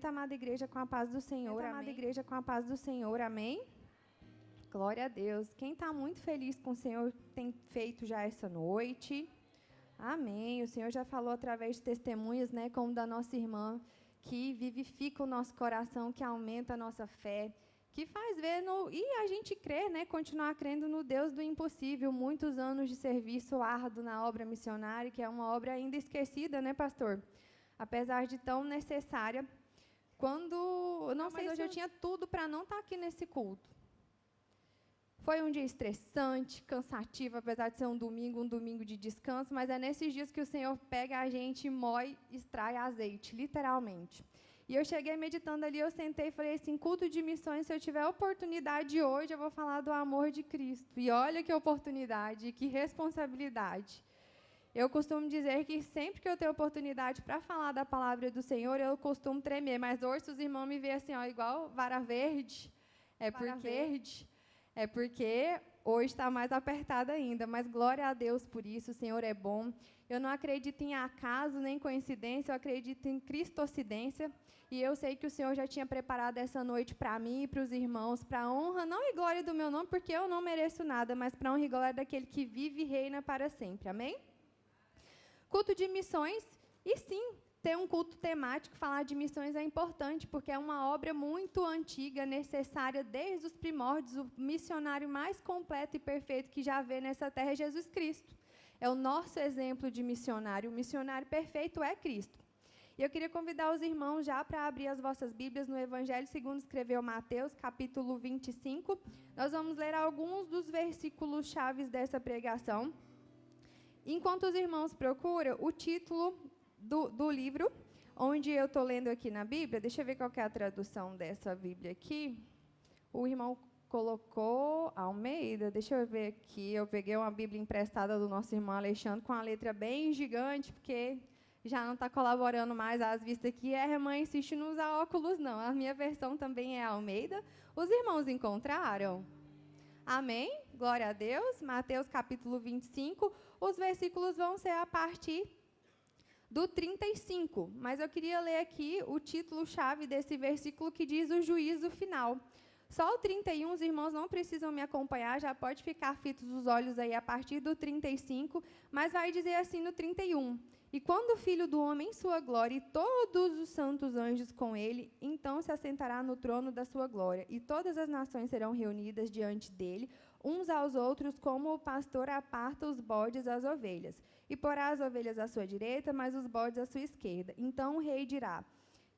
Cumprimento a amada igreja com a paz do Senhor. Amada igreja com a paz do Senhor. Amém? Glória a Deus. Quem está muito feliz com o Senhor tem feito já essa noite. Amém. O Senhor já falou através de testemunhas, né, como da nossa irmã, que vivifica o nosso coração, que aumenta a nossa fé, que faz ver e a gente crer, né, continuar crendo no Deus do impossível. Muitos anos de serviço árduo na obra missionária, que é uma obra ainda esquecida, né, pastor? Apesar de tão necessária. Hoje eu tinha tudo para não estar aqui nesse culto. Foi um dia estressante, cansativo, apesar de ser um domingo de descanso, mas é nesses dias que o Senhor pega a gente, moe, extrai azeite, literalmente. E eu cheguei meditando ali, eu sentei e falei assim, culto de missões, se eu tiver oportunidade hoje, eu vou falar do amor de Cristo. E olha que oportunidade, que responsabilidade. Eu costumo dizer que sempre que eu tenho oportunidade para falar da palavra do Senhor, eu costumo tremer, mas hoje se os irmãos me veem assim, ó, igual vara verde, é porque hoje está mais apertada ainda, mas glória a Deus por isso, o Senhor é bom. Eu não acredito em acaso nem coincidência, eu acredito em cristocidência, e eu sei que o Senhor já tinha preparado essa noite para mim e para os irmãos, para a honra, não e glória do meu nome, porque eu não mereço nada, mas para a honra e glória daquele que vive e reina para sempre, amém? Culto de missões, e sim, ter um culto temático, falar de missões é importante, porque é uma obra muito antiga, necessária desde os primórdios. O missionário mais completo e perfeito que já vê nessa terra é Jesus Cristo. É o nosso exemplo de missionário. O missionário perfeito é Cristo. E eu queria convidar os irmãos já para abrir as vossas Bíblias no Evangelho segundo escreveu Mateus, capítulo 25. Nós vamos ler alguns dos versículos chaves dessa pregação. Enquanto os irmãos procuram, o título do livro, onde eu estou lendo aqui na Bíblia, deixa eu ver qual que é a tradução dessa Bíblia aqui. O irmão colocou Almeida, deixa eu ver aqui, eu peguei uma Bíblia emprestada do nosso irmão Alexandre, com a letra bem gigante, porque já não está colaborando mais às vistas aqui. A irmã insiste em não usar óculos, não. A minha versão também é Almeida. Os irmãos encontraram? Amém? Glória a Deus. Mateus capítulo 25. Os versículos vão ser a partir do 35. Mas eu queria ler aqui o título-chave desse versículo que diz o juízo final. Só o 31, os irmãos não precisam me acompanhar, já pode ficar fitos os olhos aí a partir do 35, mas vai dizer assim no 31. E quando o Filho do Homem em sua glória e todos os santos anjos com ele, então se assentará no trono da sua glória, e todas as nações serão reunidas diante dele, uns aos outros, como o pastor aparta os bodes às ovelhas. E porá as ovelhas à sua direita, mas os bodes à sua esquerda. Então o rei dirá,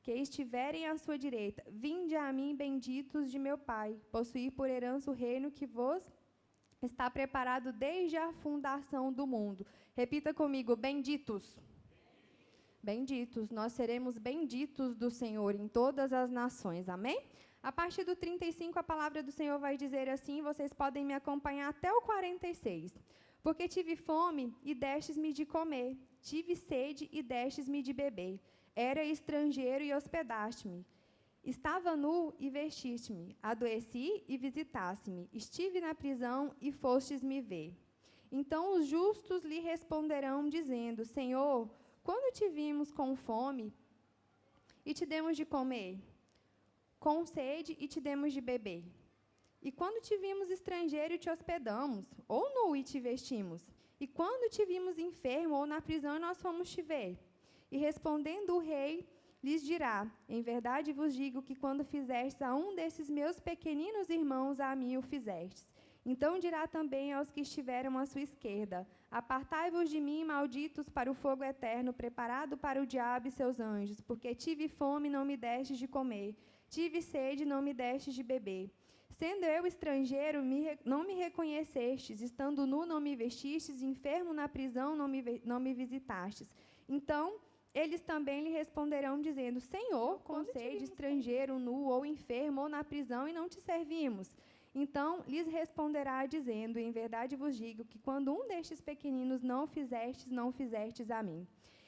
que estiverem à sua direita, vinde a mim, benditos de meu Pai, possuir por herança o reino que vos está preparado desde a fundação do mundo. Repita comigo, benditos. Benditos, nós seremos benditos do Senhor em todas as nações, amém? A partir do 35, a palavra do Senhor vai dizer assim, vocês podem me acompanhar até o 46. Porque tive fome e destes-me de comer, tive sede e destes-me de beber. Era estrangeiro e hospedaste-me. Estava nu e vestiste-me. Adoeci e visitaste-me. Estive na prisão e fostes-me ver. Então os justos lhe responderão, dizendo, Senhor, quando te vimos com fome e te demos de comer, com sede e te demos de beber? E quando te vimos estrangeiro e te hospedamos, ou nu e te vestimos? E quando te vimos enfermo ou na prisão e nós fomos te ver? E respondendo o rei, lhes dirá, em verdade vos digo que quando fizestes a um desses meus pequeninos irmãos, a mim o fizestes. Então dirá também aos que estiveram à sua esquerda, apartai-vos de mim, malditos, para o fogo eterno, preparado para o diabo e seus anjos, porque tive fome e não me destes de comer, tive sede e não me destes de beber. Sendo eu estrangeiro, não me reconhecestes, estando nu não me vestistes, enfermo na prisão não me visitastes. Então eles também lhe responderão, dizendo, Senhor, com sede, estrangeiro, nu ou enfermo ou na prisão, e não te servimos. Então lhes responderá, dizendo, em verdade vos digo, que quando um destes pequeninos não fizestes a mim.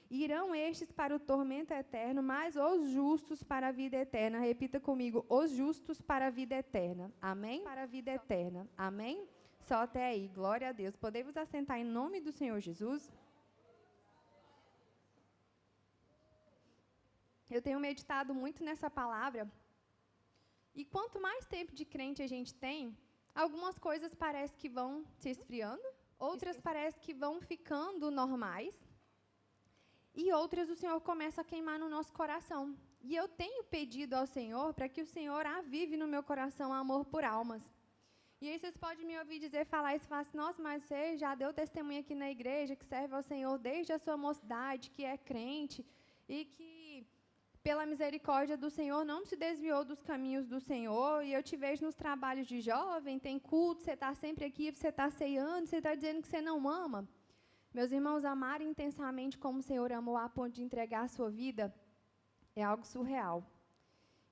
Irão estes para o tormento eterno, mas os justos para a vida eterna. Repita comigo, os justos para a vida eterna. Amém? Para a vida eterna. Amém? Só até aí. Glória a Deus. Podemos assentar em nome do Senhor Jesus? eu tenho meditado muito nessa palavra. E quanto mais tempo de crente a gente tem, algumas coisas parece que vão se esfriando, outras parece que vão ficando normais, e outras o Senhor começa a queimar no nosso coração. E eu tenho pedido ao Senhor para que o Senhor avive no meu coração amor por almas. E aí vocês podem me ouvir dizer, falar isso, falar assim, nossa, mas você já deu testemunho aqui na igreja, que serve ao Senhor desde a sua mocidade, que é crente, e que, pela misericórdia do Senhor, não se desviou dos caminhos do Senhor, e eu te vejo nos trabalhos de jovem, tem culto, você está sempre aqui, você está ceando, você está dizendo que você não ama. Meus irmãos, amar intensamente como o Senhor amou a ponto de entregar a sua vida é algo surreal.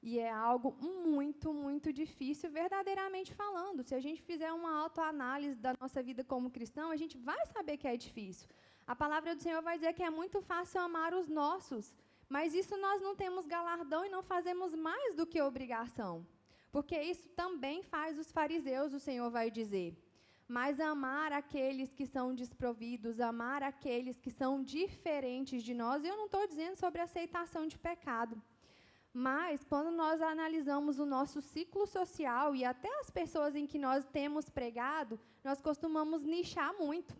E é algo muito, muito difícil, verdadeiramente falando. Se a gente fizer uma autoanálise da nossa vida como cristão, a gente vai saber que é difícil. A palavra do Senhor vai dizer que é muito fácil amar os nossos, mas isso nós não temos galardão e não fazemos mais do que obrigação. Porque isso também faz os fariseus, o Senhor vai dizer. Mas amar aqueles que são desprovidos, amar aqueles que são diferentes de nós, e eu não estou dizendo sobre aceitação de pecado, mas quando nós analisamos o nosso ciclo social e até as pessoas em que nós temos pregado, nós costumamos nichar muito.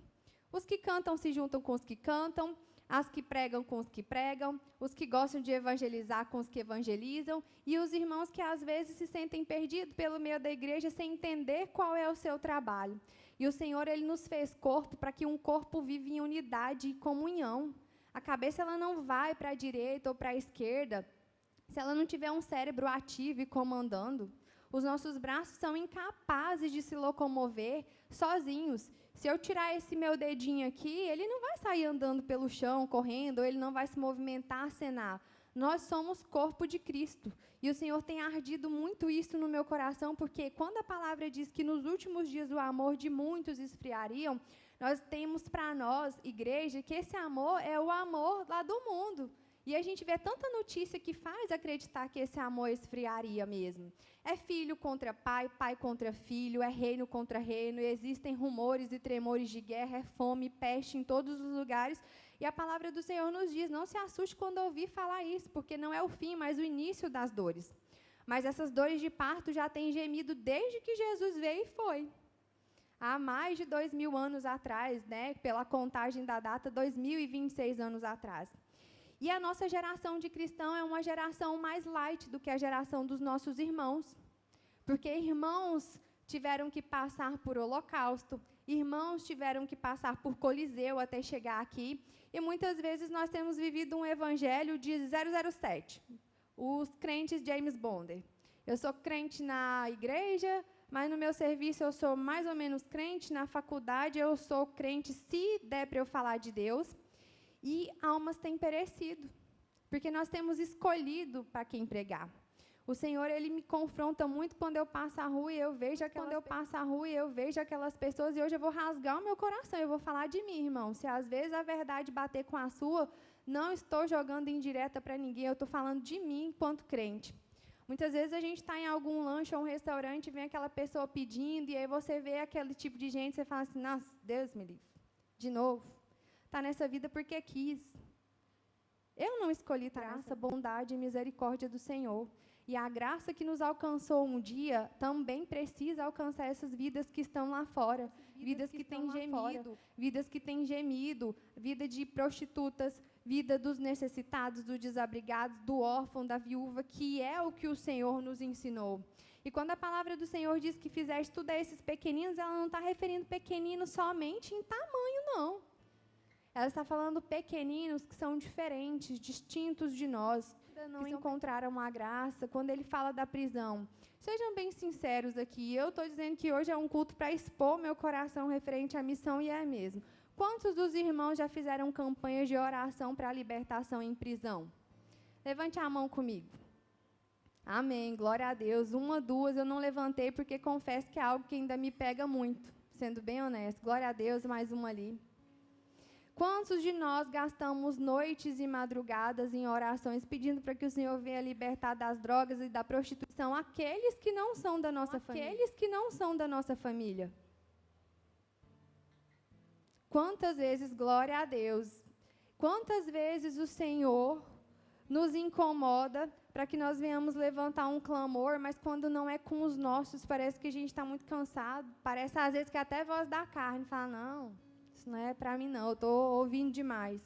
Os que cantam se juntam com os que cantam, as que pregam com os que pregam, os que gostam de evangelizar com os que evangelizam, e os irmãos que às vezes se sentem perdidos pelo meio da igreja sem entender qual é o seu trabalho. E o Senhor, Ele nos fez corpo para que um corpo viva em unidade e comunhão. A cabeça ela não vai para a direita ou para a esquerda se ela não tiver um cérebro ativo e comandando. Os nossos braços são incapazes de se locomover sozinhos. Se eu tirar esse meu dedinho aqui, ele não vai sair andando pelo chão, correndo, ou ele não vai se movimentar, acenar. Nós somos corpo de Cristo. E o Senhor tem ardido muito isso no meu coração, porque quando a palavra diz que nos últimos dias o amor de muitos esfriariam, nós temos para nós, igreja, que esse amor é o amor lá do mundo. E a gente vê tanta notícia que faz acreditar que esse amor esfriaria mesmo. É filho contra pai, pai contra filho, é reino contra reino, existem rumores e tremores de guerra, é fome, peste em todos os lugares. E a palavra do Senhor nos diz, não se assuste quando ouvir falar isso, porque não é o fim, mas o início das dores. Mas essas dores de parto já têm gemido desde que Jesus veio e foi. Há mais de 2000 anos atrás, né, pela contagem da data, 2026 anos atrás. E a nossa geração de cristão é uma geração mais light do que a geração dos nossos irmãos. Porque irmãos tiveram que passar por holocausto, irmãos tiveram que passar por Coliseu até chegar aqui, e muitas vezes nós temos vivido um evangelho de 007, os crentes James Bond. Eu sou crente na igreja, mas no meu serviço eu sou mais ou menos crente, na faculdade eu sou crente se der para eu falar de Deus. E almas têm perecido, porque nós temos escolhido para quem pregar. O Senhor, Ele me confronta muito quando eu passo a rua e eu vejo aquelas pessoas, e hoje eu vou rasgar o meu coração, eu vou falar de mim, irmão. Se às vezes a verdade bater com a sua, não estou jogando indireta para ninguém, eu estou falando de mim enquanto crente. Muitas vezes a gente está em algum lanche ou um restaurante, vem aquela pessoa pedindo, e aí você vê aquele tipo de gente, você fala assim, nossa, Deus me livre, de novo. Está nessa vida porque quis. Eu não escolhi graça, bondade e misericórdia do Senhor. E a graça que nos alcançou um dia também precisa alcançar essas vidas que estão lá fora. Vidas que têm gemido, vida de prostitutas, vida dos necessitados, dos desabrigados, do órfão, da viúva, que é o que o Senhor nos ensinou. E quando a palavra do Senhor diz que fizeste tudo a esses pequeninos, ela não está referindo pequeninos somente em tamanho, não. Ela está falando pequeninos que são diferentes, distintos de nós, que não encontraram a graça. Quando ele fala da prisão, sejam bem sinceros aqui, eu estou dizendo que hoje é um culto para expor meu coração referente à missão, e é mesmo. Quantos dos irmãos já fizeram campanhas de oração para a libertação em prisão? Levante a mão comigo. Amém, glória a Deus. 1, 2, eu não levantei porque confesso que é algo que ainda me pega muito, sendo bem honesto. Glória a Deus, mais uma ali. Quantos de nós gastamos noites e madrugadas em orações pedindo para que o Senhor venha libertar das drogas e da prostituição aqueles que não são da nossa família? Quantas vezes, glória a Deus, quantas vezes o Senhor nos incomoda, para que nós venhamos levantar um clamor, mas quando não é com os nossos, parece que a gente está muito cansado, parece às vezes que até voz da carne fala, não, isso não é para mim não, eu estou ouvindo demais.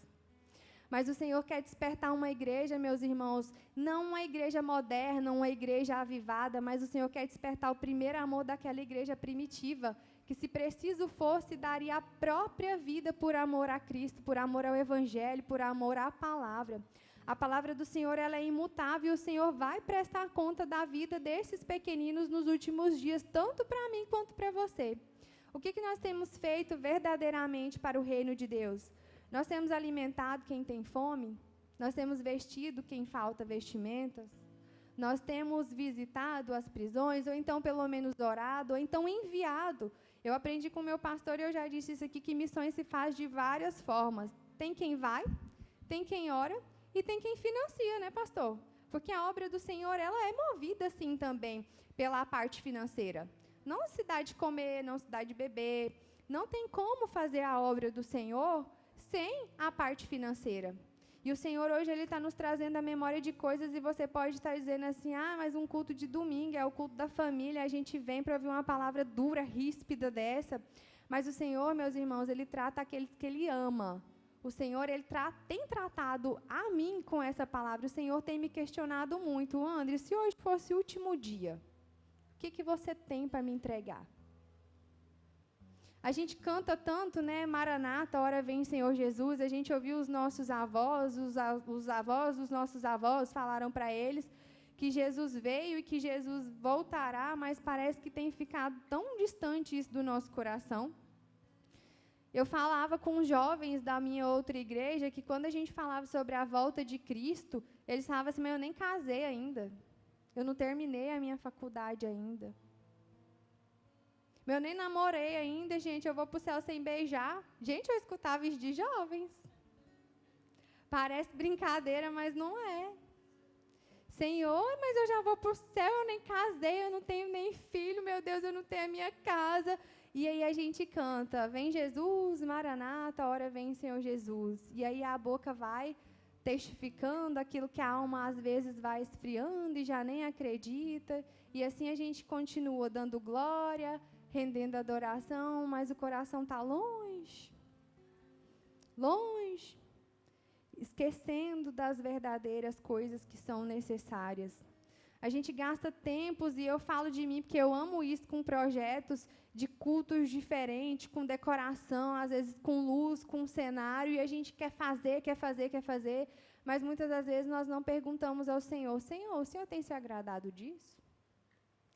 Mas o Senhor quer despertar uma igreja, meus irmãos, não uma igreja moderna, uma igreja avivada, mas o Senhor quer despertar o primeiro amor daquela igreja primitiva, que se preciso fosse, daria a própria vida por amor a Cristo, por amor ao Evangelho, por amor à palavra. A palavra do Senhor, ela é imutável, e o Senhor vai prestar conta da vida desses pequeninos nos últimos dias, tanto para mim quanto para você. O que nós temos feito verdadeiramente para o reino de Deus? Nós temos alimentado quem tem fome? Nós temos vestido quem falta vestimentas? Nós temos visitado as prisões, ou então pelo menos orado, ou então enviado. Eu aprendi com o meu pastor, e eu já disse isso aqui, que missões se faz de várias formas. Tem quem vai, tem quem ora, e tem quem financia, né, pastor? Porque a obra do Senhor, ela é movida, sim, também pela parte financeira. Não se dá de comer, não se dá de beber. Não tem como fazer a obra do Senhor sem a parte financeira. E o Senhor hoje ele está nos trazendo a memória de coisas, e você pode estar dizendo assim, mas um culto de domingo, é o culto da família, a gente vem para ouvir uma palavra dura, ríspida dessa. Mas o Senhor, meus irmãos, ele trata aqueles que ele ama. O Senhor, ele tem tratado a mim com essa palavra. O Senhor tem me questionado muito. André, se hoje fosse o último dia, o que você tem para me entregar? A gente canta tanto, né? Maranata, hora vem Senhor Jesus. A gente ouviu os nossos avós, os avós dos nossos avós falaram para eles que Jesus veio e que Jesus voltará, mas parece que tem ficado tão distante isso do nosso coração. Eu falava com os jovens da minha outra igreja que quando a gente falava sobre a volta de Cristo, eles falavam assim, mas eu nem casei ainda. Eu não terminei a minha faculdade ainda. Eu nem namorei ainda, gente, eu vou para o céu sem beijar. Gente, eu escutava isso de jovens. Parece brincadeira, mas não é. Senhor, mas eu já vou para o céu, eu nem casei, eu não tenho nem filho, meu Deus, eu não tenho a minha casa. E aí a gente canta, vem Jesus, Maranata, hora vem Senhor Jesus. E aí a boca vai testificando aquilo que a alma às vezes vai esfriando e já nem acredita. E assim a gente continua dando glória, rendendo adoração, mas o coração está longe, longe, esquecendo das verdadeiras coisas que são necessárias. A gente gasta tempos, e eu falo de mim porque eu amo isso, com projetos de cultos diferentes, com decoração, às vezes com luz, com cenário, e a gente quer fazer, mas muitas das vezes nós não perguntamos ao Senhor, Senhor, o Senhor tem se agradado disso?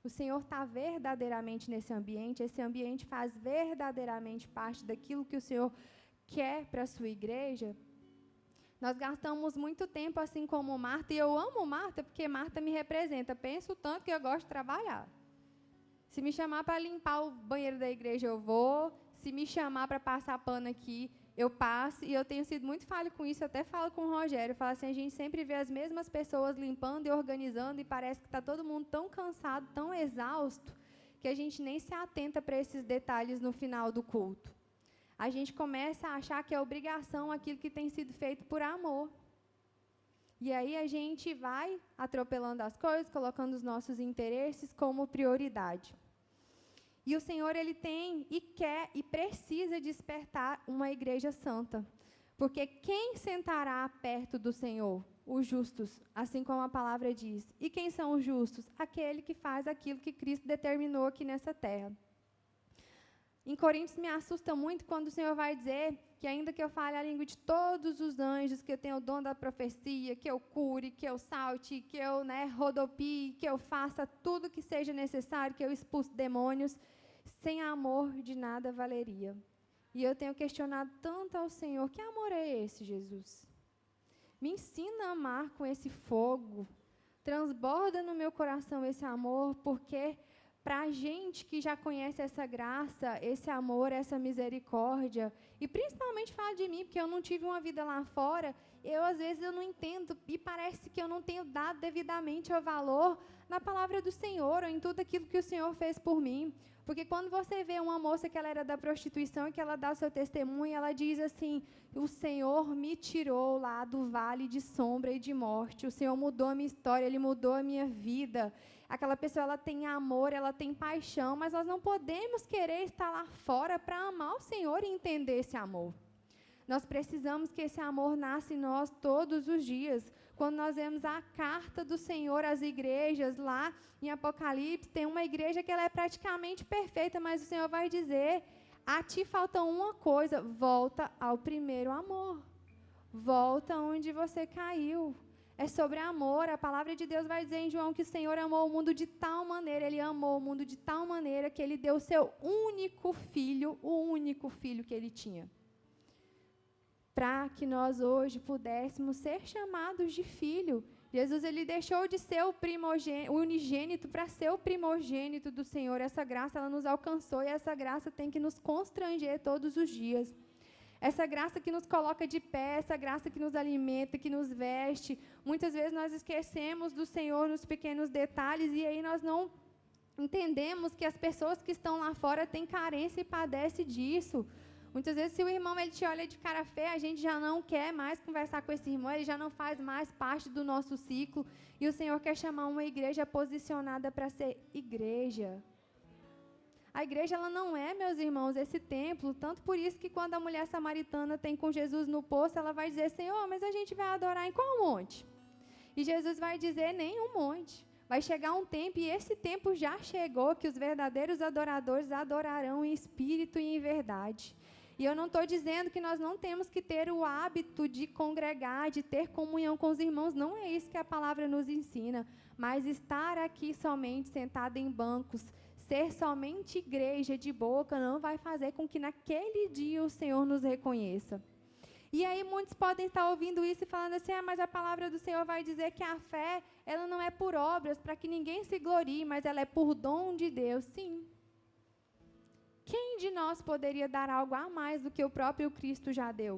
O Senhor está verdadeiramente nesse ambiente? Esse ambiente faz verdadeiramente parte daquilo que o Senhor quer para a sua igreja? Nós gastamos muito tempo assim como Marta, e eu amo Marta porque Marta me representa. Penso tanto que eu gosto de trabalhar. Se me chamar para limpar o banheiro da igreja, eu vou. Se me chamar para passar pano aqui, eu passo. E eu tenho sido muito falha com isso, eu até falo com o Rogério. Eu falo assim, a gente sempre vê as mesmas pessoas limpando e organizando, e parece que está todo mundo tão cansado, tão exausto, que a gente nem se atenta para esses detalhes no final do culto. A gente começa a achar que é obrigação aquilo que tem sido feito por amor. E aí a gente vai atropelando as coisas, colocando os nossos interesses como prioridade. E o Senhor, ele tem e quer e precisa despertar uma igreja santa. Porque quem sentará perto do Senhor? Os justos, assim como a palavra diz. E quem são os justos? Aquele que faz aquilo que Cristo determinou aqui nessa terra. Em Coríntios me assusta muito quando o Senhor vai dizer que ainda que eu fale a língua de todos os anjos, que eu tenha o dom da profecia, que eu cure, que eu salte, que eu rodopie, que eu faça tudo que seja necessário, que eu expulse demônios, sem amor de nada valeria. E eu tenho questionado tanto ao Senhor, que amor é esse, Jesus? Me ensina a amar com esse fogo, transborda no meu coração esse amor, porque para a gente que já conhece essa graça, esse amor, essa misericórdia, e principalmente fala de mim, porque eu não tive uma vida lá fora, às vezes eu não entendo e parece que eu não tenho dado devidamente o valor na palavra do Senhor ou em tudo aquilo que o Senhor fez por mim. Porque quando você vê uma moça que ela era da prostituição e que ela dá o seu testemunho, ela diz assim, o Senhor me tirou lá do vale de sombra e de morte, o Senhor mudou a minha história, Ele mudou a minha vida. Aquela pessoa, ela tem amor, ela tem paixão, mas nós não podemos querer estar lá fora para amar o Senhor e entender esse amor. Nós precisamos que esse amor nasça em nós todos os dias. Quando nós vemos a carta do Senhor às igrejas, lá em Apocalipse, tem uma igreja que ela é praticamente perfeita, mas o Senhor vai dizer, a ti falta uma coisa, volta ao primeiro amor. Volta onde você caiu. É sobre amor. A palavra de Deus vai dizer em João que o Senhor amou o mundo de tal maneira, Ele amou o mundo de tal maneira que Ele deu o seu único filho, o único filho que Ele tinha. Para que nós hoje pudéssemos ser chamados de filho. Jesus, Ele deixou de ser o unigênito para ser o primogênito do Senhor. Essa graça, ela nos alcançou e essa graça tem que nos constranger todos os dias. Essa graça que nos coloca de pé, essa graça que nos alimenta, que nos veste. Muitas vezes nós esquecemos do Senhor nos pequenos detalhes e aí nós não entendemos que as pessoas que estão lá fora têm carência e padecem disso. Muitas vezes, se o irmão ele te olha de cara feia, a gente já não quer mais conversar com esse irmão, ele já não faz mais parte do nosso ciclo. E o Senhor quer chamar uma igreja posicionada para ser igreja. A igreja, ela não é, meus irmãos, esse templo. Tanto por isso que quando a mulher samaritana tem com Jesus no poço, ela vai dizer, Senhor, mas a gente vai adorar em qual monte? E Jesus vai dizer, nenhum monte. Vai chegar um tempo, e esse tempo já chegou, que os verdadeiros adoradores adorarão em espírito e em verdade. E eu não estou dizendo que nós não temos que ter o hábito de congregar, de ter comunhão com os irmãos. Não é isso que a palavra nos ensina. Mas estar aqui somente, sentado em bancos, ser somente igreja de boca, não vai fazer com que naquele dia o Senhor nos reconheça. E aí muitos podem estar ouvindo isso e falando assim, mas a palavra do Senhor vai dizer que a fé, ela não é por obras, para que ninguém se glorie, mas ela é por dom de Deus. Sim. Quem de nós poderia dar algo a mais do que o próprio Cristo já deu?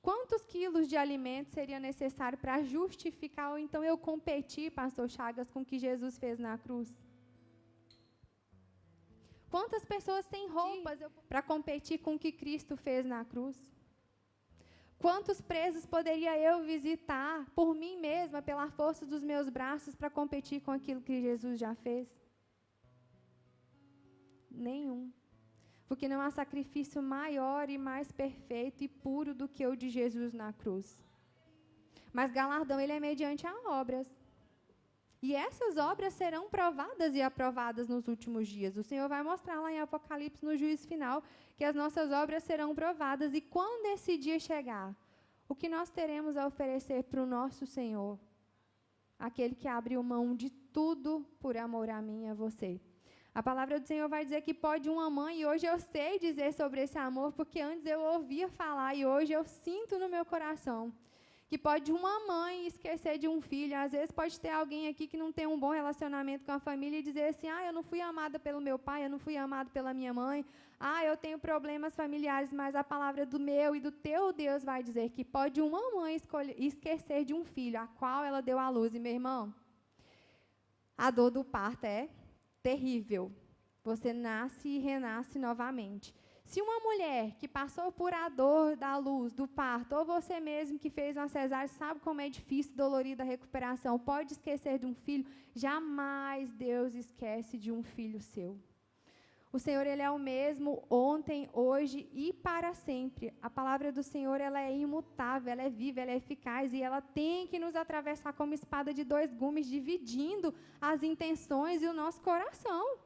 Quantos quilos de alimento seria necessário para justificar, ou então eu competir, pastor Chagas, com o que Jesus fez na cruz? Quantas pessoas têm roupas para competir com o que Cristo fez na cruz? Quantos presos poderia eu visitar por mim mesma, pela força dos meus braços, para competir com aquilo que Jesus já fez? Nenhum. Porque não há sacrifício maior e mais perfeito e puro do que o de Jesus na cruz. Mas galardão, ele é mediante a obras. E essas obras serão provadas e aprovadas nos últimos dias. O Senhor vai mostrar lá em Apocalipse, no juízo final, que as nossas obras serão provadas. E quando esse dia chegar, o que nós teremos a oferecer para o nosso Senhor? Aquele que abriu mão de tudo por amor a mim e a você. A palavra do Senhor vai dizer que pode uma mãe, e hoje eu sei dizer sobre esse amor, porque antes eu ouvia falar, e hoje eu sinto no meu coração, que pode uma mãe esquecer de um filho. Às vezes pode ter alguém aqui que não tem um bom relacionamento com a família e dizer assim, eu não fui amada pelo meu pai, eu não fui amado pela minha mãe, eu tenho problemas familiares, mas a palavra do meu e do teu Deus vai dizer que pode uma mãe esquecer de um filho, a qual ela deu à luz. E, meu irmão, a dor do parto é terrível. Você nasce e renasce novamente. Se uma mulher que passou por a dor da luz, do parto, ou você mesmo que fez uma cesárea, sabe como é difícil, dolorida a recuperação, pode esquecer de um filho, jamais Deus esquece de um filho seu. O Senhor, Ele é o mesmo ontem, hoje e para sempre. A palavra do Senhor, ela é imutável, ela é viva, ela é eficaz e ela tem que nos atravessar como espada de dois gumes, dividindo as intenções e o nosso coração.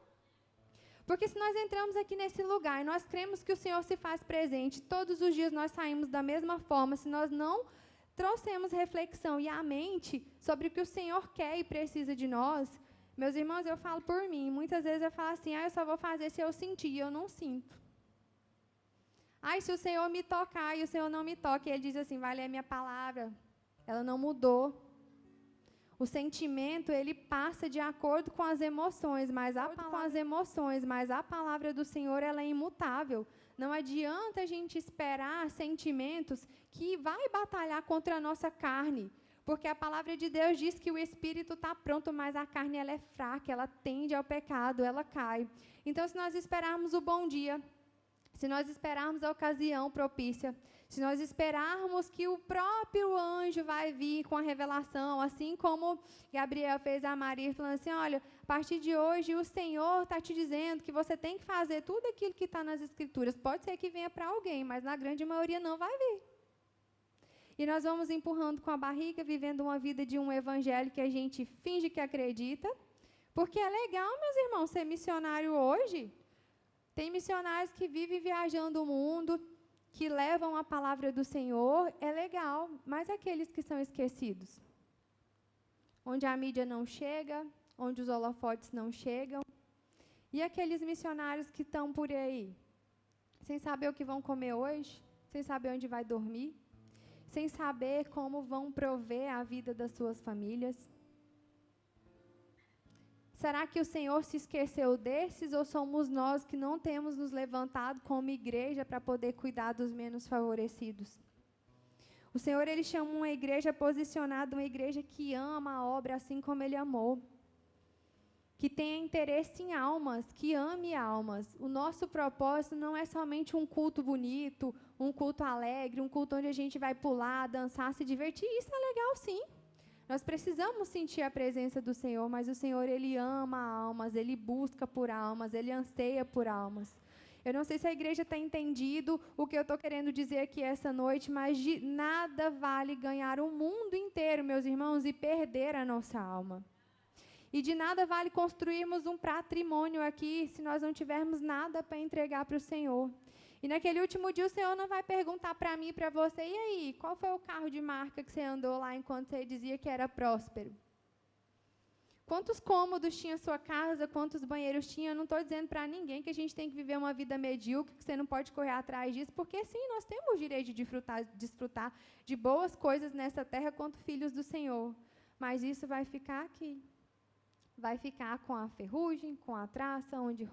Porque se nós entramos aqui nesse lugar e nós cremos que o Senhor se faz presente, todos os dias nós saímos da mesma forma, se nós não trouxemos reflexão e a mente sobre o que o Senhor quer e precisa de nós. Meus irmãos, eu falo por mim, muitas vezes eu falo assim, eu só vou fazer se eu sentir, e eu não sinto. Se o Senhor me tocar e o Senhor não me toca, e Ele diz assim, vai ler a minha palavra, ela não mudou. O sentimento, ele passa de acordo com as emoções, mas a palavra do Senhor, ela é imutável. Não adianta a gente esperar sentimentos que vai batalhar contra a nossa carne, porque a palavra de Deus diz que o espírito está pronto, mas a carne ela é fraca, ela tende ao pecado, ela cai. Então, se nós esperarmos o bom dia, se nós esperarmos a ocasião propícia, se nós esperarmos que o próprio anjo vai vir com a revelação, assim como Gabriel fez a Maria, falando assim, olha, a partir de hoje o Senhor está te dizendo que você tem que fazer tudo aquilo que está nas Escrituras. Pode ser que venha para alguém, mas na grande maioria não vai vir. E nós vamos empurrando com a barriga, vivendo uma vida de um evangelho que a gente finge que acredita, porque é legal, meus irmãos, ser missionário hoje. Tem missionários que vivem viajando o mundo, que levam a palavra do Senhor, é legal, mas aqueles que são esquecidos, onde a mídia não chega, onde os holofotes não chegam, e aqueles missionários que estão por aí, sem saber o que vão comer hoje, sem saber onde vai dormir, sem saber como vão prover a vida das suas famílias. Será que o Senhor se esqueceu desses ou somos nós que não temos nos levantado como igreja para poder cuidar dos menos favorecidos? O Senhor, Ele chama uma igreja posicionada, uma igreja que ama a obra assim como Ele amou, que tenha interesse em almas, que ame almas. O nosso propósito não é somente um culto bonito, um culto alegre, um culto onde a gente vai pular, dançar, se divertir. Isso é legal, sim. Nós precisamos sentir a presença do Senhor, mas o Senhor, Ele ama almas, Ele busca por almas, Ele anseia por almas. Eu não sei se a igreja está entendido o que eu estou querendo dizer aqui essa noite, mas de nada vale ganhar o mundo inteiro, meus irmãos, e perder a nossa alma. E de nada vale construirmos um patrimônio aqui se nós não tivermos nada para entregar para o Senhor. E naquele último dia o Senhor não vai perguntar para mim e para você, e aí, qual foi o carro de marca que você andou lá enquanto você dizia que era próspero? Quantos cômodos tinha a sua casa, quantos banheiros tinha? Eu não estou dizendo para ninguém que a gente tem que viver uma vida medíocre, que você não pode correr atrás disso, porque sim, nós temos o direito de desfrutar de boas coisas nessa terra quanto filhos do Senhor. Mas isso vai ficar aqui. Vai ficar com a ferrugem, com a traça, onde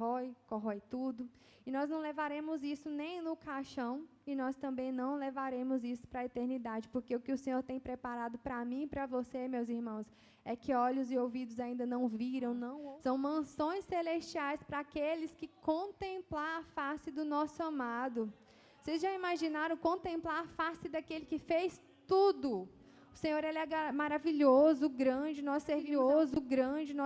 corrói tudo. E nós não levaremos isso nem no caixão, e nós também não levaremos isso para a eternidade, porque o que o Senhor tem preparado para mim e para você, meus irmãos, é que olhos e ouvidos ainda não viram, são mansões celestiais para aqueles que contemplar a face do nosso amado. Vocês já imaginaram contemplar a face daquele que fez tudo? O Senhor, Ele é maravilhoso, grande, nós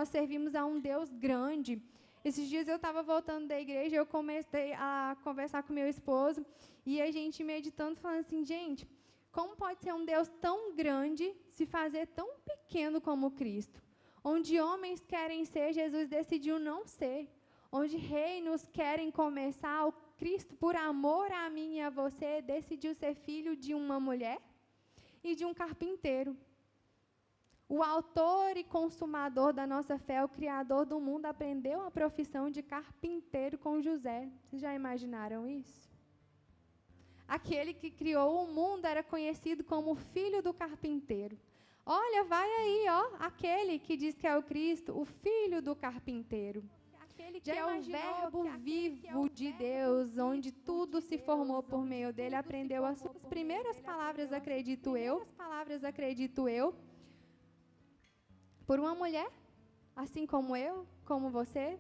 servimos a um Deus grande. Esses dias eu estava voltando da igreja, eu comecei a conversar com meu esposo, e a gente meditando, falando assim, gente, como pode ser um Deus tão grande se fazer tão pequeno como Cristo? Onde homens querem ser, Jesus decidiu não ser. Onde reinos querem começar, o Cristo, por amor a mim e a você, decidiu ser filho de uma mulher e de um carpinteiro. O autor e consumador da nossa fé, o Criador do mundo, aprendeu a profissão de carpinteiro com José. Vocês já imaginaram isso? Aquele que criou o mundo era conhecido como filho do carpinteiro. Olha, vai aí, ó, aquele que diz que é o Cristo, o filho do carpinteiro. Já é o verbo vivo de Deus, onde tudo se formou por meio dele, aprendeu as suas primeiras palavras, acredito eu, por uma mulher, assim como eu, como você,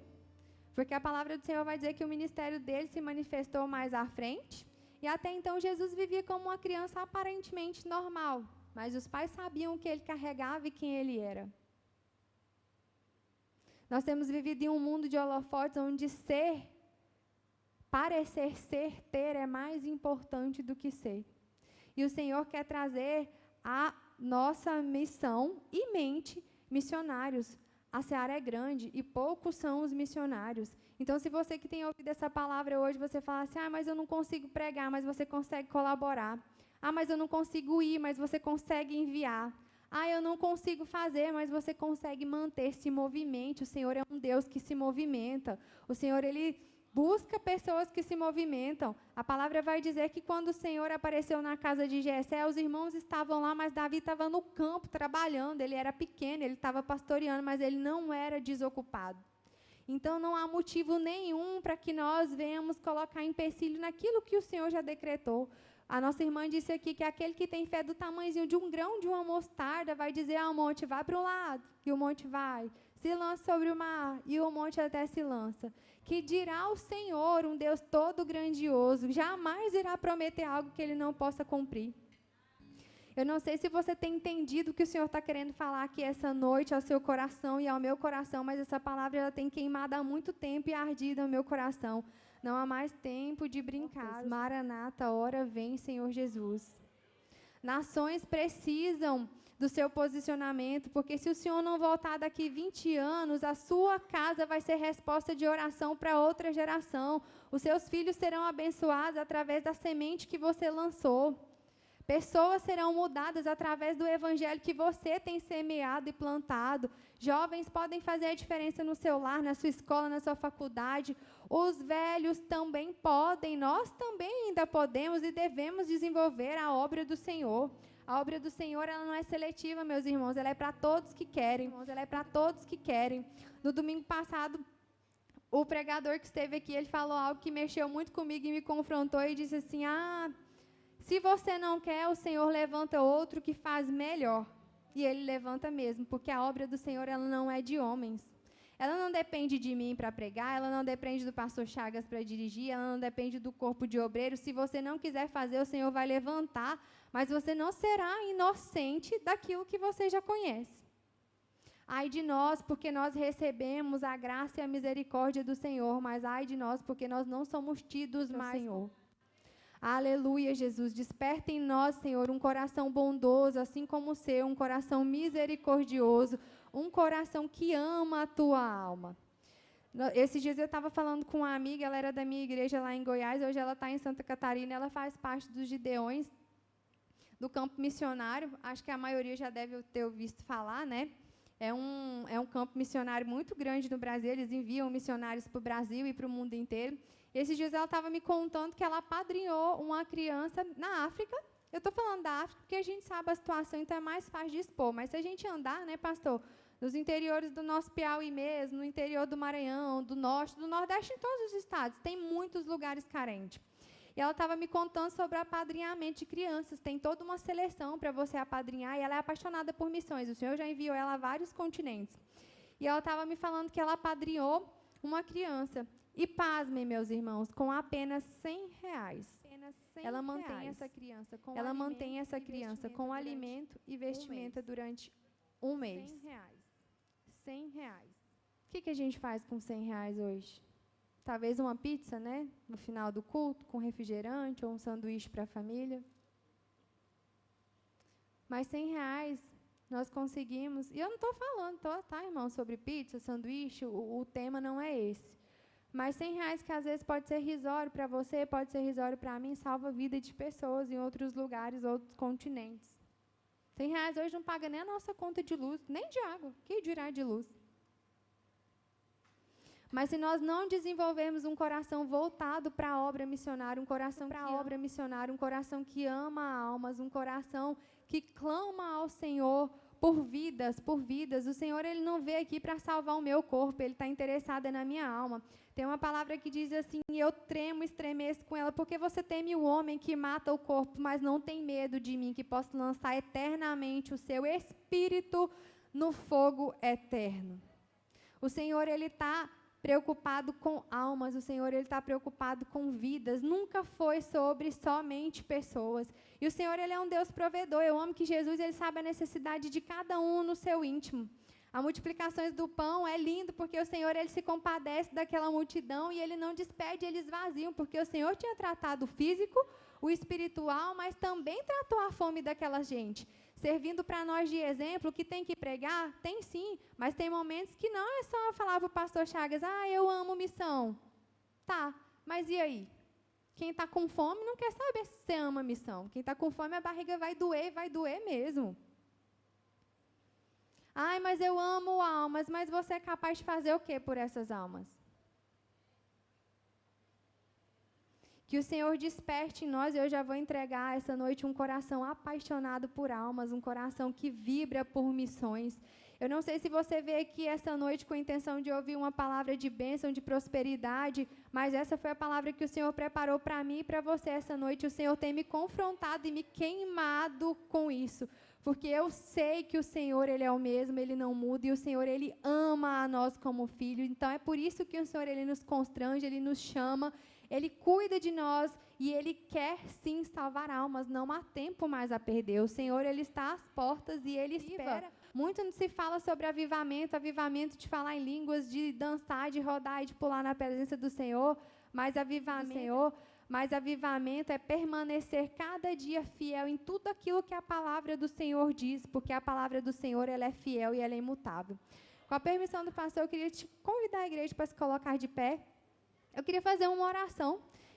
porque a palavra do Senhor vai dizer que o ministério dele se manifestou mais à frente, e até então Jesus vivia como uma criança aparentemente normal, mas os pais sabiam o que ele carregava e quem ele era. Nós temos vivido em um mundo de holofotes onde parecer ser, ter é mais importante do que ser. E o Senhor quer trazer a nossa missão e mente missionários. A seara é grande e poucos são os missionários. Então, se você que tem ouvido essa palavra hoje, você fala assim, mas eu não consigo pregar, mas você consegue colaborar. Mas eu não consigo ir, mas você consegue enviar. Eu não consigo fazer, mas você consegue manter-se em movimento. O Senhor é um Deus que se movimenta. O Senhor, Ele Busca pessoas que se movimentam. A palavra vai dizer que quando o Senhor apareceu na casa de Jessé, os irmãos estavam lá, mas Davi estava no campo trabalhando. Ele era pequeno, ele estava pastoreando, mas ele não era desocupado. Então, não há motivo nenhum para que nós venhamos colocar empecilho naquilo que o Senhor já decretou. A nossa irmã disse aqui que aquele que tem fé do tamanhozinho de um grão de uma mostarda vai dizer ao monte, vai para um lado, e o monte vai. Se lança sobre o mar, e o monte até se lança. Que dirá o Senhor, um Deus todo grandioso, jamais irá prometer algo que Ele não possa cumprir. Eu não sei se você tem entendido o que o Senhor está querendo falar aqui essa noite ao seu coração e ao meu coração, mas essa palavra ela tem queimado há muito tempo e ardido no meu coração. Não há mais tempo de brincar. Maranata, hora vem, Senhor Jesus. Nações precisam do seu posicionamento, porque se o Senhor não voltar daqui 20 anos, a sua casa vai ser resposta de oração para outra geração. Os seus filhos serão abençoados através da semente que você lançou. Pessoas serão mudadas através do evangelho que você tem semeado e plantado. Jovens podem fazer a diferença no seu lar, na sua escola, na sua faculdade. Os velhos também podem, nós também ainda podemos e devemos desenvolver a obra do Senhor. A obra do Senhor, ela não é seletiva, meus irmãos, ela é para todos que querem. Ela é para todos que querem. No domingo passado, o pregador que esteve aqui, ele falou algo que mexeu muito comigo e me confrontou e disse assim: se você não quer, o Senhor levanta outro que faz melhor. E Ele levanta mesmo, porque a obra do Senhor ela não é de homens. Ela não depende de mim para pregar, ela não depende do pastor Chagas para dirigir, ela não depende do corpo de obreiros. Se você não quiser fazer, o Senhor vai levantar, mas você não será inocente daquilo que você já conhece. Ai de nós, porque nós recebemos a graça e a misericórdia do Senhor, mas ai de nós, porque nós não somos tidos mais, Senhor. Aleluia, Jesus. Desperta em nós, Senhor, um coração bondoso, assim como o seu, um coração misericordioso, um coração que ama a tua alma. Esses dias eu estava falando com uma amiga, ela era da minha igreja lá em Goiás, hoje ela está em Santa Catarina, ela faz parte dos Gideões, do campo missionário, acho que a maioria já deve ter ouvido falar, né? É um campo missionário muito grande no Brasil, eles enviam missionários para o Brasil e para o mundo inteiro. Esses dias ela estava me contando que ela apadrinhou uma criança na África. Eu estou falando da África porque a gente sabe a situação, então é mais fácil de expor. Mas se a gente andar, né, pastor, nos interiores do nosso Piauí mesmo, no interior do Maranhão, do Norte, do Nordeste, em todos os estados, tem muitos lugares carentes. E ela estava me contando sobre o apadrinhamento de crianças. Tem toda uma seleção para você apadrinhar, e ela é apaixonada por missões. O Senhor já enviou ela a vários continentes. E ela estava me falando que ela apadrinhou uma criança. E pasmem, meus irmãos, com apenas R$100. Ela mantém essa criança com alimento e vestimenta durante um mês. R$100. O que a gente faz com R$100 hoje? Talvez uma pizza, né? No final do culto, com refrigerante ou um sanduíche para a família. Mas R$100 nós conseguimos. E eu não estou falando, tá, irmão, sobre pizza, sanduíche, o tema não é esse. Mas R$100 que às vezes pode ser risório para você, pode ser risório para mim, salva a vida de pessoas em outros lugares, outros continentes. R$100 hoje não paga nem a nossa conta de luz, nem de água, que dirá de luz. Mas se nós não desenvolvermos um coração voltado para a obra missionária, um coração que ama almas, um coração que clama ao Senhor por vidas, o Senhor ele não veio aqui para salvar o meu corpo, Ele está interessado na minha alma. Tem uma palavra que diz assim: eu tremo, estremeço com ela, porque você teme o homem que mata o corpo, mas não tem medo de mim, que posso lançar eternamente o seu espírito no fogo eterno. O Senhor ele está preocupado com almas, o Senhor ele está preocupado com vidas, nunca foi sobre somente pessoas. E o Senhor ele é um Deus provedor. Eu amo que Jesus ele sabe a necessidade de cada um no seu íntimo. A multiplicação do pão é lindo porque o Senhor ele se compadece daquela multidão e ele não despede eles vazios, porque o Senhor tinha tratado o físico, o espiritual, mas também tratou a fome daquela gente. Servindo para nós de exemplo, que tem que pregar? Tem sim, mas tem momentos que não é só falar para o pastor Chagas: eu amo missão. Tá, mas e aí? Quem está com fome não quer saber se você ama missão. Quem está com fome, a barriga vai doer mesmo. Mas eu amo almas, mas você é capaz de fazer o quê por essas almas? Que o Senhor desperte em nós. Eu já vou entregar essa noite um coração apaixonado por almas, um coração que vibra por missões. Eu não sei se você veio aqui essa noite com a intenção de ouvir uma palavra de bênção, de prosperidade, mas essa foi a palavra que o Senhor preparou para mim e para você essa noite. O Senhor tem me confrontado e me queimado com isso, porque eu sei que o Senhor, Ele é o mesmo, Ele não muda, e o Senhor, Ele ama a nós como filho. Então, é por isso que o Senhor, Ele nos constrange, Ele nos chama, Ele cuida de nós, e Ele quer, sim, salvar almas. Não há tempo mais a perder. O Senhor, Ele está às portas e Ele espera. Muito não se fala sobre avivamento de falar em línguas, de dançar, de rodar e de pular na presença do Senhor, mas avivamento é permanecer cada dia fiel em tudo aquilo que a palavra do Senhor diz, porque a palavra do Senhor, ela é fiel e ela é imutável. Com a permissão do pastor, eu queria te convidar a igreja para se colocar de pé. Eu queria fazer uma oração,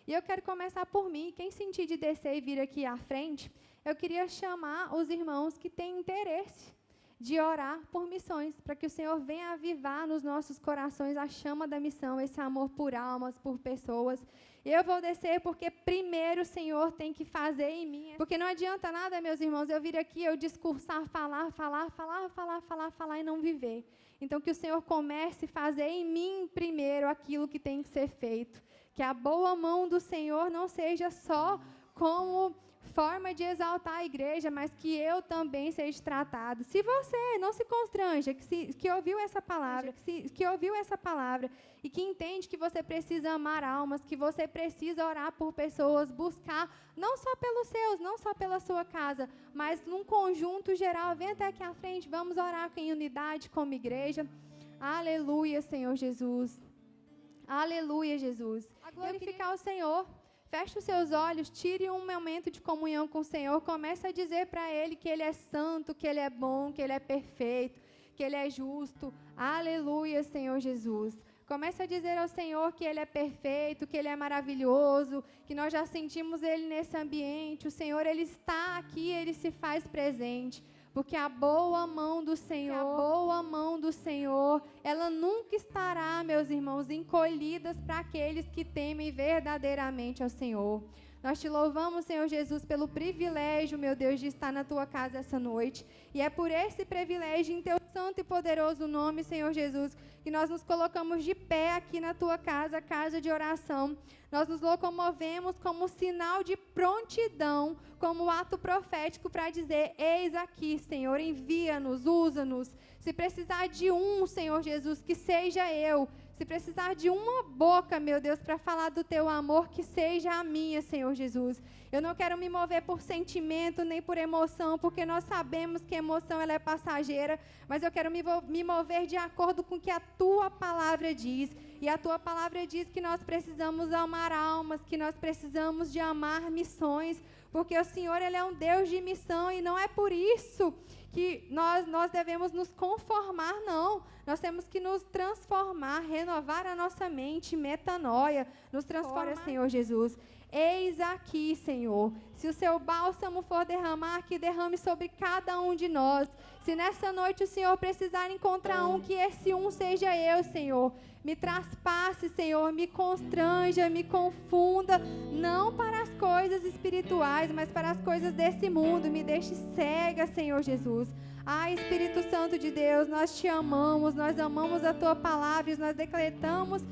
e eu quero começar por mim. Quem sentir de descer e vir aqui à frente, eu queria chamar os irmãos que têm interesse de orar por missões, para que o Senhor venha avivar nos nossos corações a chama da missão, esse amor por almas, por pessoas. Eu vou descer porque primeiro o Senhor tem que fazer em mim. Porque não adianta nada, meus irmãos, eu vir aqui, eu discursar, falar e não viver. Então, que o Senhor comece a fazer em mim primeiro aquilo que tem que ser feito. Que a boa mão do Senhor não seja só como forma de exaltar a igreja, mas que eu também seja tratado. Se você não se constranja, que ouviu essa palavra, e que entende que você precisa amar almas, que você precisa orar por pessoas, buscar, não só pelos seus, não só pela sua casa, mas num conjunto geral, vem até aqui à frente, vamos orar em unidade como igreja. Aleluia, Senhor Jesus. Aleluia, Jesus. A glorificar o Senhor. Feche os seus olhos, tire um momento de comunhão com o Senhor, comece a dizer para Ele que Ele é santo, que Ele é bom, que Ele é perfeito, que Ele é justo. Aleluia, Senhor Jesus. Comece a dizer ao Senhor que Ele é perfeito, que Ele é maravilhoso, que nós já sentimos Ele nesse ambiente. O Senhor, Ele está aqui, Ele se faz presente. Porque a boa mão do Senhor, ela nunca estará, meus irmãos, encolhidas para aqueles que temem verdadeiramente ao Senhor. Nós te louvamos, Senhor Jesus, pelo privilégio, meu Deus, de estar na tua casa essa noite. E é por esse privilégio, em teu santo e poderoso nome, Senhor Jesus, que nós nos colocamos de pé aqui na tua casa, casa de oração. Nós nos locomovemos como sinal de prontidão, como ato profético para dizer: eis aqui, Senhor, envia-nos, usa-nos. Se precisar de um, Senhor Jesus, que seja eu. Se precisar de uma boca, meu Deus, para falar do teu amor, que seja a minha, Senhor Jesus. Eu não quero me mover por sentimento, nem por emoção, porque nós sabemos que a emoção ela é passageira, mas eu quero me mover de acordo com o que a tua palavra diz. E a tua palavra diz que nós precisamos amar almas, que nós precisamos de amar missões, porque o Senhor, Ele é um Deus de missão, e não é por isso que nós devemos nos conformar, não. Nós temos que nos transformar, renovar a nossa mente, metanoia, nos transforma, Senhor Jesus. Eis aqui, Senhor, se o seu bálsamo for derramar, que derrame sobre cada um de nós. Se nessa noite o Senhor precisar encontrar um, que esse um seja eu, Senhor. Me traspasse, Senhor, me constranja, me confunda, não para as coisas espirituais, mas para as coisas desse mundo. Me deixe cega, Senhor Jesus. Espírito Santo de Deus, nós te amamos, nós amamos a tua palavra e nós decretamos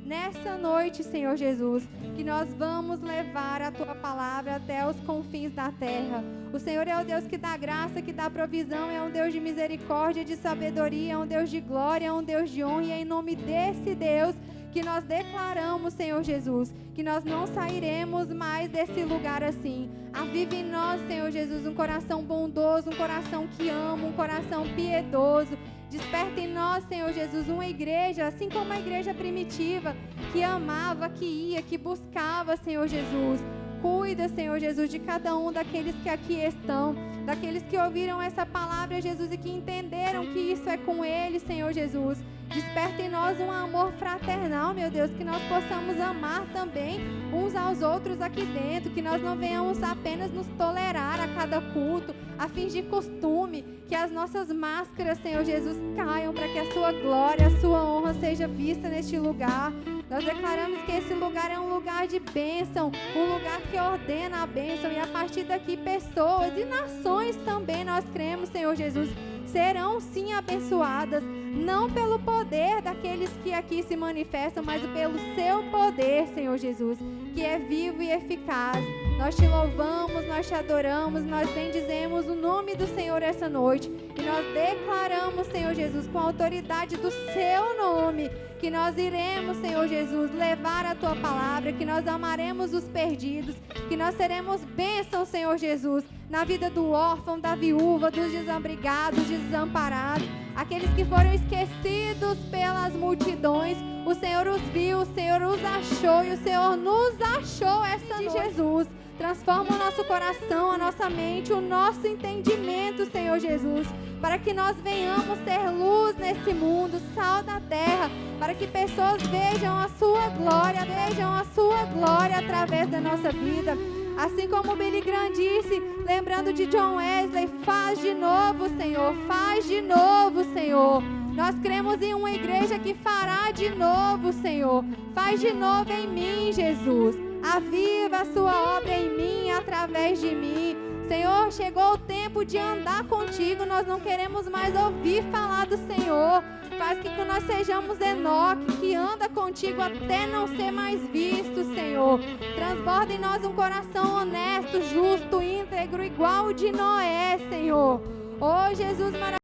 nessa noite, Senhor Jesus, que nós vamos levar a tua palavra até os confins da terra. O Senhor é o Deus que dá graça, que dá provisão, é um Deus de misericórdia, de sabedoria, é um Deus de glória, é um Deus de honra, e é em nome desse Deus que nós declaramos, Senhor Jesus, que nós não sairemos mais desse lugar assim. Avive em nós, Senhor Jesus, um coração bondoso, um coração que ama, um coração piedoso. Desperta em nós, Senhor Jesus, uma igreja, assim como a igreja primitiva, que amava, que ia, que buscava, Senhor Jesus. Cuida, Senhor Jesus, de cada um daqueles que aqui estão, daqueles que ouviram essa palavra, Jesus, e que entenderam que isso é com Ele, Senhor Jesus. Desperta em nós um amor fraternal, meu Deus, que nós possamos amar também uns aos outros aqui dentro, que nós não venhamos apenas nos tolerar a cada culto, a fingir costume, que as nossas máscaras, Senhor Jesus, caiam para que a sua glória, a sua honra seja vista neste lugar. Nós declaramos que esse lugar é um lugar de bênção, um lugar que ordena a bênção, e a partir daqui pessoas e nações também, nós cremos, Senhor Jesus, serão sim abençoadas, não pelo poder daqueles que aqui se manifestam, mas pelo seu poder, Senhor Jesus, que é vivo e eficaz. Nós te louvamos, nós te adoramos, nós bendizemos o nome do Senhor essa noite, e nós declaramos, Senhor Jesus, com a autoridade do seu nome, que nós iremos, Senhor Jesus, levar a tua palavra, que nós amaremos os perdidos, que nós seremos bênção, Senhor Jesus, na vida do órfão, da viúva, dos desabrigados, dos desamparados, aqueles que foram esquecidos pelas multidões. O Senhor os viu, o Senhor os achou, e o Senhor nos achou essa noite. Jesus, transforma o nosso coração, a nossa mente, o nosso entendimento, Senhor Jesus, para que nós venhamos ter luz nesse mundo, sal da terra, para que pessoas vejam a sua glória através da nossa vida. Assim como o Billy Graham disse, lembrando de John Wesley, faz de novo, Senhor, faz de novo, Senhor. Nós cremos em uma igreja que fará de novo, Senhor. Faz de novo em mim, Jesus. Aviva a sua obra em mim, através de mim. Senhor, chegou o tempo de andar contigo. Nós não queremos mais ouvir falar do Senhor. Faz que nós sejamos Enoque, que anda contigo até não ser mais visto, Senhor. Transborda em nós um coração honesto, justo, íntegro, igual o de Noé, Senhor. Oh, Jesus maravilhoso.